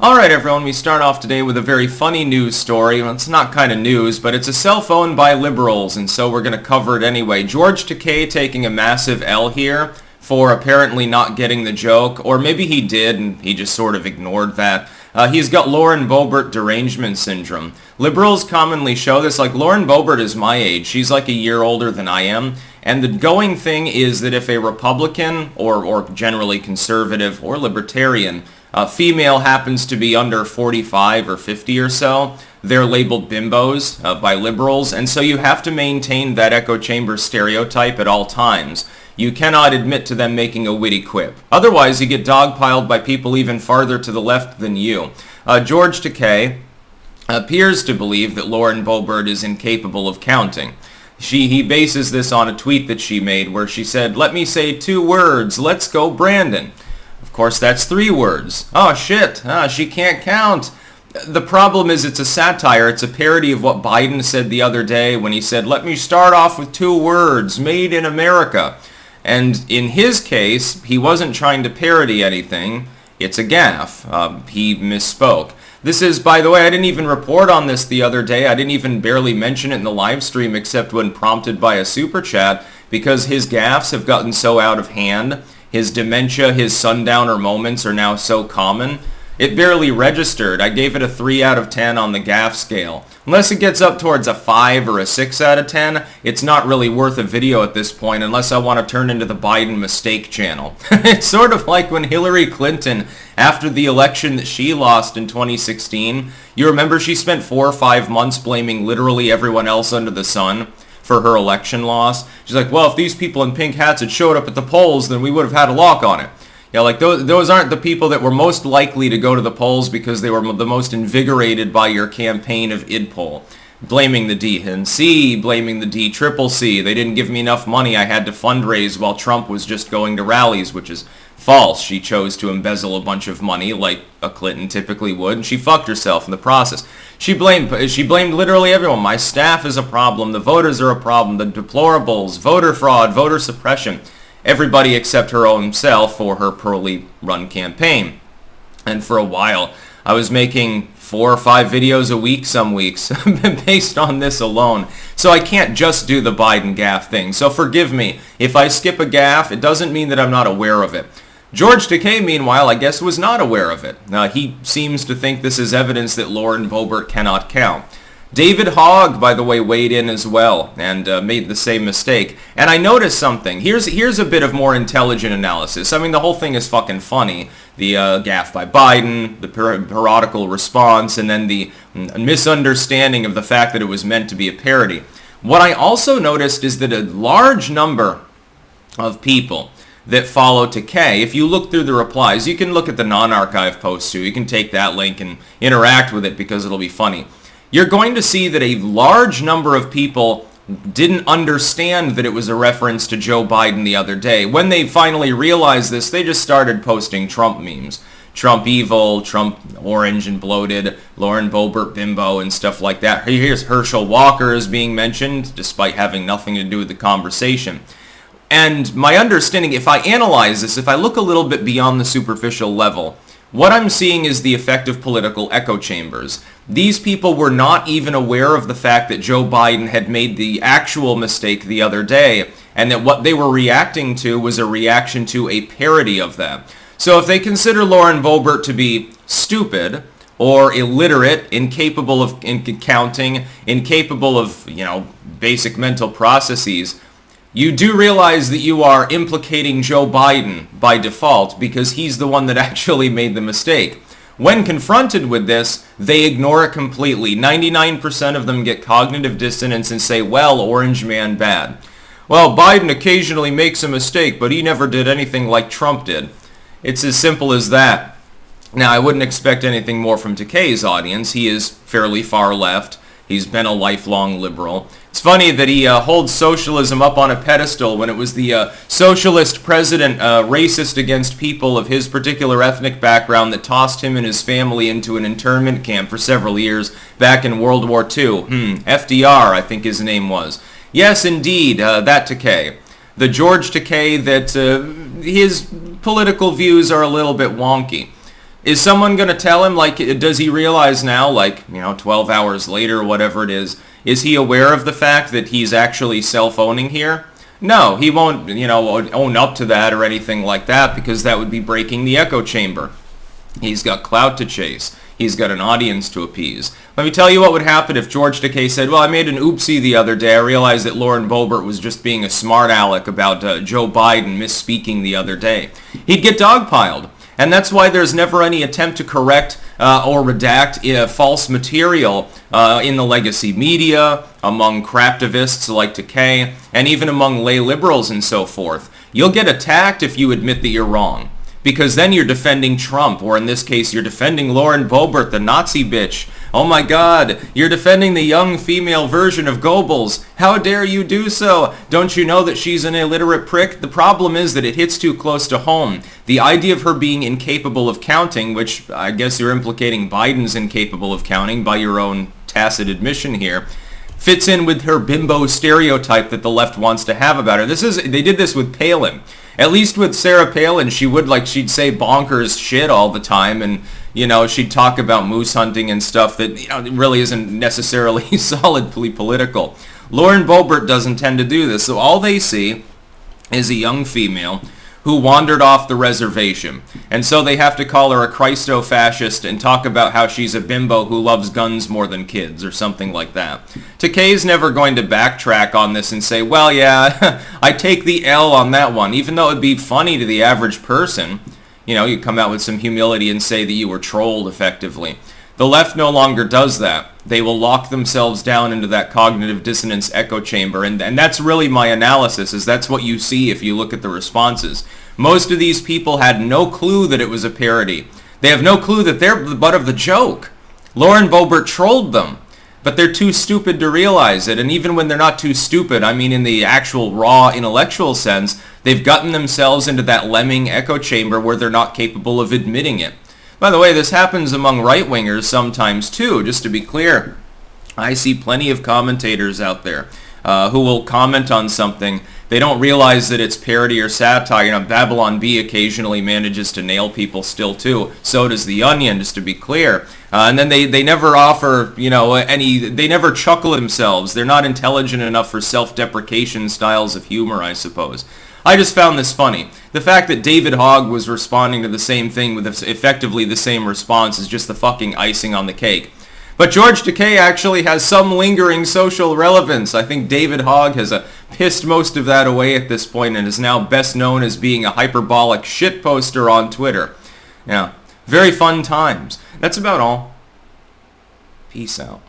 Alright everyone, we start off today with a very funny news story. Well, it's not kind of news, but it's a cell phone by liberals, and so we're going to cover it anyway. Georgetakei taking a massive L here for apparently not getting the joke, or maybe he did and he just sort of ignored that. He's got Lauren Boebert derangement syndrome. Liberals commonly show this, like Lauren Boebert is my age. She's like a year older than I am. And the going thing is that if a Republican, or generally conservative or libertarian, female happens to be under 45 or 50 or so, they're labeled bimbos by liberals, and so you have to maintain that echo chamber stereotype at all times. You cannot admit to them making a witty quip. Otherwise, you get dogpiled by people even farther to the left than you. Georgetakei appears to believe that Lauren Boebert is incapable of counting. He bases this on a tweet that she made where she said, "Let me say 2 words, let's go Brandon." Of course, that's 3 words. Oh shit, she can't count. The problem is it's a satire. It's a parody of what Biden said the other day when he said, "Let me start off with 2 words, made in America." And in his case, he wasn't trying to parody anything. It's a gaffe. He misspoke. This is, by the way, I didn't even report on this the other day. I didn't even barely mention it in the live stream except when prompted by a super chat, because his gaffes have gotten so out of hand. His dementia, his sundowner moments are now so common. It barely registered. I gave it a 3 out of 10 on the gaffe scale. Unless it gets up towards a 5 or a 6 out of 10, it's not really worth a video at this point unless I want to turn into the Biden mistake channel. It's sort of like when Hillary Clinton, after the election that she lost in 2016, you remember she spent 4 or 5 months blaming literally everyone else under the sun for her election loss. She's like, well, if these people in pink hats had showed up at the polls, then we would have had a lock on it. Yeah, like those aren't the people that were most likely to go to the polls because they were the most invigorated by your campaign of id poll. Blaming the DNC, blaming the DCCC. They didn't give me enough money. I had to fundraise while Trump was just going to rallies, which is false. She chose to embezzle a bunch of money like a Clinton typically would, and she fucked herself in the process. She blamed literally everyone. My staff is a problem. The voters are a problem. The deplorables, voter fraud, voter suppression. Everybody except her own self for her poorly run campaign. And for a while, I was making 4 or 5 videos a week some weeks based on this alone. So I can't just do the Biden gaffe thing. So forgive me. If I skip a gaffe, it doesn't mean that I'm not aware of it. Georgetakei, meanwhile, I guess was not aware of it. He seems to think this is evidence that Lauren Boebert cannot count. David Hogg, by the way, weighed in as well and made the same mistake. And I noticed something. Here's a bit of more intelligent analysis. I mean, the whole thing is fucking funny. The gaffe by Biden, the parodical response, and then the misunderstanding of the fact that it was meant to be a parody. What I also noticed is that a large number of people that follow Takei, if you look through the replies, you can look at the non-archive posts too. You can take that link and interact with it because it'll be funny. You're going to see that a large number of people didn't understand that it was a reference to Joe Biden the other day. When they finally realized this, they just started posting Trump memes. Trump evil, Trump orange and bloated, Lauren Boebert bimbo and stuff like that. Here's Herschel Walker is being mentioned, despite having nothing to do with the conversation. And my understanding, if I analyze this, if I look a little bit beyond the superficial level, what I'm seeing is the effect of political echo chambers. These people were not even aware of the fact that Joe Biden had made the actual mistake the other day, and that what they were reacting to was a reaction to a parody of that. So if they consider Lauren Boebert to be stupid, or illiterate, incapable of counting, incapable of, basic mental processes, you do realize that you are implicating Joe Biden by default because he's the one that actually made the mistake. When confronted with this, they ignore it completely. 99% of them get cognitive dissonance and say, well, orange man bad. Well, Biden occasionally makes a mistake, but he never did anything like Trump did. It's as simple as that. Now, I wouldn't expect anything more from Takei's audience. He is fairly far left. He's been a lifelong liberal. It's funny that he holds socialism up on a pedestal when it was the socialist president racist against people of his particular ethnic background that tossed him and his family into an internment camp for several years back in World War II. FDR, I think his name was. Yes, indeed, that Takei. The Georgetakei that his political views are a little bit wonky. Is someone going to tell him, like, does he realize now, like, 12 hours later or whatever it is he aware of the fact that he's actually self-owning here? No, he won't, own up to that or anything like that, because that would be breaking the echo chamber. He's got clout to chase. He's got an audience to appease. Let me tell you what would happen if Georgetakei said, well, I made an oopsie the other day. I realized that Lauren Boebert was just being a smart aleck about Joe Biden misspeaking the other day. He'd get dogpiled. And that's why there's never any attempt to correct or redact false material in the legacy media, among craptivists like Takei, and even among lay liberals and so forth. You'll get attacked if you admit that you're wrong. Because then you're defending Trump, or in this case, you're defending Lauren Boebert, the Nazi bitch. Oh my God, you're defending the young female version of Goebbels. How dare you do so? Don't you know that she's an illiterate prick? The problem is that it hits too close to home. The idea of her being incapable of counting, which I guess you're implicating Biden's incapable of counting by your own tacit admission here, fits in with her bimbo stereotype that the left wants to have about her. They did this with Palin. At least with Sarah Palin, she'd say bonkers shit all the time, and, she'd talk about moose hunting and stuff that, really isn't necessarily solidly political. Lauren Boebert doesn't tend to do this, so all they see is a young female who wandered off the reservation. And so they have to call her a Christo-fascist and talk about how she's a bimbo who loves guns more than kids or something like that. Takei's never going to backtrack on this and say, well, yeah, I take the L on that one, even though it'd be funny to the average person. You come out with some humility and say that you were trolled effectively. The left no longer does that. They will lock themselves down into that cognitive dissonance echo chamber, and that's really my analysis, is that's what you see if you look at the responses. Most of these people had no clue that it was a parody. They have no clue that they're the butt of the joke. Lauren Boebert trolled them, but they're too stupid to realize it, and even when they're not too stupid, I mean in the actual raw intellectual sense, they've gotten themselves into that lemming echo chamber where they're not capable of admitting it. By the way, this happens among right-wingers sometimes too, just to be clear. I see plenty of commentators out there who will comment on something. They don't realize that it's parody or satire. Babylon Bee occasionally manages to nail people still too. So does The Onion, just to be clear. And then they never offer, they never chuckle themselves. They're not intelligent enough for self-deprecation styles of humor, I suppose. I just found this funny. The fact that David Hogg was responding to the same thing with effectively the same response is just the fucking icing on the cake. But Georgetakei actually has some lingering social relevance. I think David Hogg has pissed most of that away at this point and is now best known as being a hyperbolic shit poster on Twitter. Yeah, very fun times. That's about all. Peace out.